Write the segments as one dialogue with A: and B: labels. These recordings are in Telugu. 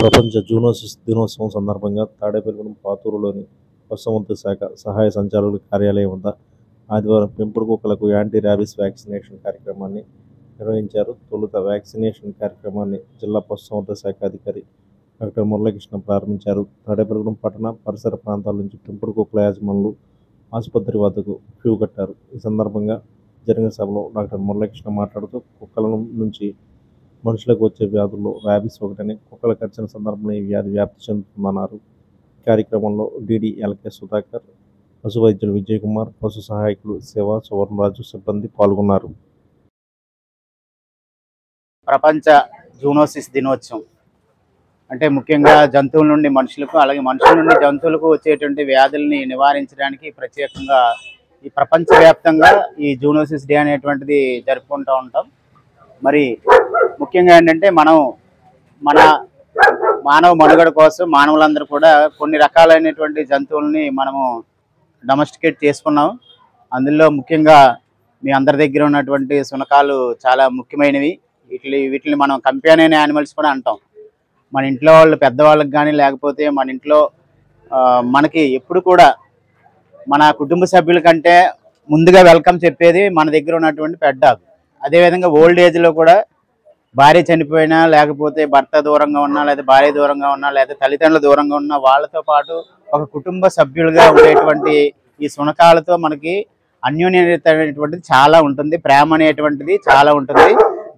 A: ప్రపంచ జూనోసిస్ దినోత్సవం సందర్భంగా తాడేపల్లిగూడెం పాతూరులోని పశుసంవర్ధక శాఖ సహాయ సంచాలకుల కార్యాలయం వద్ద ఆదివారం పెంపుడు కుక్కలకు యాంటీ ర్యాబీస్ వ్యాక్సినేషన్ కార్యక్రమాన్ని నిర్వహించారు. తొలుత వ్యాక్సినేషన్ కార్యక్రమాన్ని జిల్లా పశుసంవర్ధక శాఖ అధికారి డాక్టర్ మురళీకృష్ణ ప్రారంభించారు. తాడేపల్లిగూడెం పట్టణ పరిసర ప్రాంతాల నుంచి పెంపుడు కుక్కల యాజమానులు ఆసుపత్రి వద్దకు క్యూ కట్టారు. ఈ సందర్భంగా జరిగిన సభలో డాక్టర్ మురళీకృష్ణ మాట్లాడుతూ కుక్కల నుంచి మనుషులకు వచ్చే వ్యాధుల్లో ర్యాబీస్ ఒకటని, కుక్కల కరిచిన సందర్భంలో ఈ వ్యాధి వ్యాప్తి చెందుతుందన్నారు. కార్యక్రమంలో డీడీ ఎల్కే సుధాకర్, పశు వైద్యులు విజయ్ కుమార్, పశు సహాయకులు శివ, సువర్ణరాజు సిబ్బంది పాల్గొన్నారు.
B: ప్రపంచ జూనోసిస్ దినోత్సవం అంటే ముఖ్యంగా జంతువుల నుండి మనుషులకు, అలాగే మనుషుల నుండి జంతువులకు వచ్చేటువంటి వ్యాధుల్ని నివారించడానికి ప్రత్యేకంగా ఈ ప్రపంచవ్యాప్తంగా ఈ జూనోసిస్ డే అనేటువంటిది జరుపుకుంటూ ఉంటాం. మరి ముఖ్యంగా ఏంటంటే మన మానవ మనుగడ కోసం మానవులందరూ కూడా కొన్ని రకాలైనటువంటి జంతువుల్ని మనము డొమెస్టికేట్ చేసుకున్నాం. అందులో ముఖ్యంగా మీ అందరి దగ్గర ఉన్నటువంటి శునకాలు చాలా ముఖ్యమైనవి. వీటిని మనం కంపానియన్ యానిమల్స్ కూడా అంటాం. మన ఇంట్లో వాళ్ళు పెద్దవాళ్ళకి కానీ, లేకపోతే మన ఇంట్లో మనకి ఎప్పుడు కూడా మన కుటుంబ సభ్యుల కంటే ముందుగా వెల్కమ్ చెప్పేది మన దగ్గర ఉన్నటువంటి పెట్ డాగ్. అదేవిధంగా ఓల్డ్ ఏజ్లో కూడా భార్య చనిపోయినా, లేకపోతే భర్త దూరంగా ఉన్నా, లేదా భార్య దూరంగా ఉన్నా, లేదా తల్లిదండ్రులు దూరంగా ఉన్నా, వాళ్ళతో పాటు ఒక కుటుంబ సభ్యులుగా ఉండేటువంటి ఈ శునకాలతో మనకి అన్యోన్యత అనేటువంటిది చాలా ఉంటుంది, ప్రేమ అనేటువంటిది చాలా ఉంటుంది.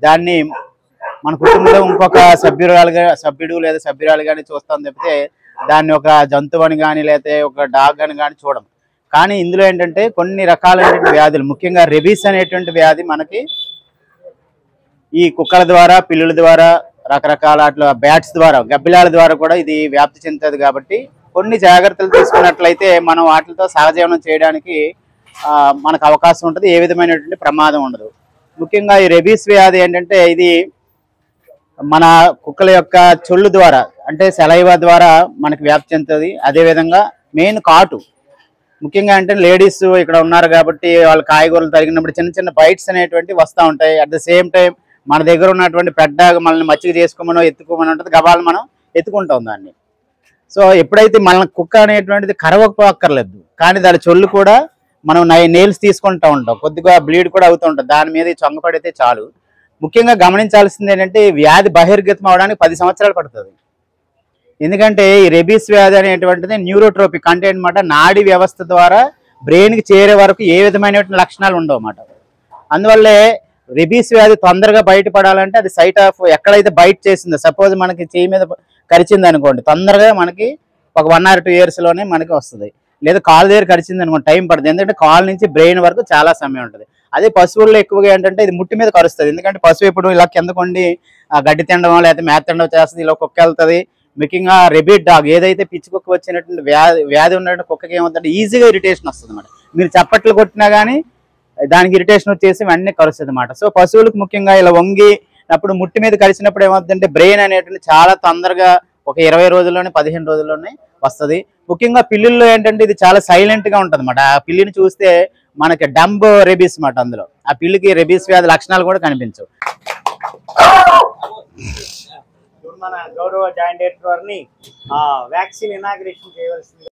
B: దాన్ని మన కుటుంబంలో ఇంకొక సభ్యుడు లేదా సభ్యురాలు కానీ చూస్తాం తప్పితే దాన్ని ఒక జంతువు అని కానీ, లేకపోతే ఒక డాగ్ అని కానీ చూడం. కానీ ఇందులో ఏంటంటే కొన్ని రకాలైనటువంటి వ్యాధులు, ముఖ్యంగా రెబీస్ అనేటువంటి వ్యాధి మనకి ఈ కుక్కల ద్వారా, పిల్లుల ద్వారా, రకరకాల అట్లా బ్యాట్స్ ద్వారా, గబ్బిలాల ద్వారా కూడా ఇది వ్యాప్తి చెందుతుంది. కాబట్టి కొన్ని జాగ్రత్తలు తీసుకున్నట్లయితే మనం వాటితో సహజీవనం చేయడానికి మనకు అవకాశం ఉంటుంది, ఏ విధమైనటువంటి ప్రమాదం ఉండదు. ముఖ్యంగా ఈ రెబీస్ వ్యాధి ఏంటంటే ఇది మన కుక్కల యొక్క చొల్లు ద్వారా, అంటే సెలైవా ద్వారా మనకి వ్యాప్తి చెందుతుంది. అదేవిధంగా మెయిన్ కాటు, ముఖ్యంగా అంటే లేడీస్ ఇక్కడ ఉన్నారు కాబట్టి వాళ్ళు కాయగూరలు తరిగినప్పుడు చిన్న చిన్న బైట్స్ అనేటువంటి వస్తూ ఉంటాయి. అట్ ద సేమ్ టైం మన దగ్గర ఉన్నటువంటి పెట్ డాగ్ మనల్ని మచ్చిక చేసుకోమనో ఎత్తుకోమని ఉంటుంది, గబాలు మనం ఎత్తుకుంటాం దాన్ని. సో ఎప్పుడైతే మన కుక్క అనేటువంటిది కరవక్కర్లేదు, కానీ దాని చొల్లు కూడా మనం నెయిల్స్ తీసుకుంటూ ఉంటాం, కొద్దిగా బ్లీడ్ కూడా అవుతూ ఉంటుంది, దాని మీద చొంగ పడితే చాలు. ముఖ్యంగా గమనించాల్సింది ఏంటంటే వ్యాధి బహిర్గతం అవడానికి 10 సంవత్సరాలు పడుతుంది. ఎందుకంటే ఈ రెబీస్ వ్యాధి అనేటువంటిది న్యూరోట్రోపిక్ అంటే అనమాట, నాడీ వ్యవస్థ ద్వారా బ్రెయిన్కి చేరే వరకు ఏ విధమైనటువంటి లక్షణాలు ఉండవు అన్నమాట. అందువల్లే రెబీస్ వ్యాధి తొందరగా బయటపడాలంటే అది సైట్ ఆఫ్ ఎక్కడైతే బైట్ చేసిందో, సపోజ్ మనకి చేయి మీద కరిచింది అనుకోండి, తొందరగా మనకి ఒక 1 or 2 yearsలోనే మనకి వస్తుంది. లేదా కాలు దగ్గర కరిచింది అనుకోండి, టైం పడుతుంది. ఎందుకంటే కాలు నుంచి బ్రెయిన్ వరకు చాలా సమయం ఉంటుంది. అదే పశువుల్లో ఎక్కువగా ఏంటంటే ఇది ముట్టి మీద కరుస్తుంది. ఎందుకంటే పశువు ఇప్పుడు ఇలా కిందకొండి గడ్డి తినడం లేకపోతే మేత తినడం చేస్తుంది, ఇలా కుక్క వెళ్తుంది. ముఖ్యంగా రెబీట్ డాగ్ ఏదైతే పిచ్చి కుక్క వచ్చినటువంటి వ్యాధి ఉన్నటువంటి కుక్కకి ఏమవుతుందంటే ఈజీగా ఇరిటేషన్ వస్తుంది అన్నమాట. మీరు చప్పట్లు కొట్టినా కానీ దానికి ఇరిటేషన్ వచ్చేసి వెంటనే కరుస్తుంది అన్నమాట. సో పశువులకు ముఖ్యంగా ఇలా వంగినప్పుడు ముట్టి మీద కలిసినప్పుడు ఏమవుతుందంటే బ్రెయిన్ అనేటువంటి చాలా తొందరగా ఒక 20 రోజుల్లోనే 15 రోజుల్లోనే వస్తుంది. ముఖ్యంగా పిల్లుల్లో ఏంటంటే ఇది చాలా సైలెంట్గా ఉంటుంది అన్నమాట. ఆ పిల్లిని చూస్తే మనకి డంబ్ రెబీస్ అన్నమాట. అందులో ఆ పిల్లికి రెబీస్ వ్యాధి లక్షణాలు కూడా కనిపించవు. మన గౌరవ జాయింట్ డైరెక్టర్ వారిని వ్యాక్సిన్ ఇనాగ్రేషన్ చేయవలసింది.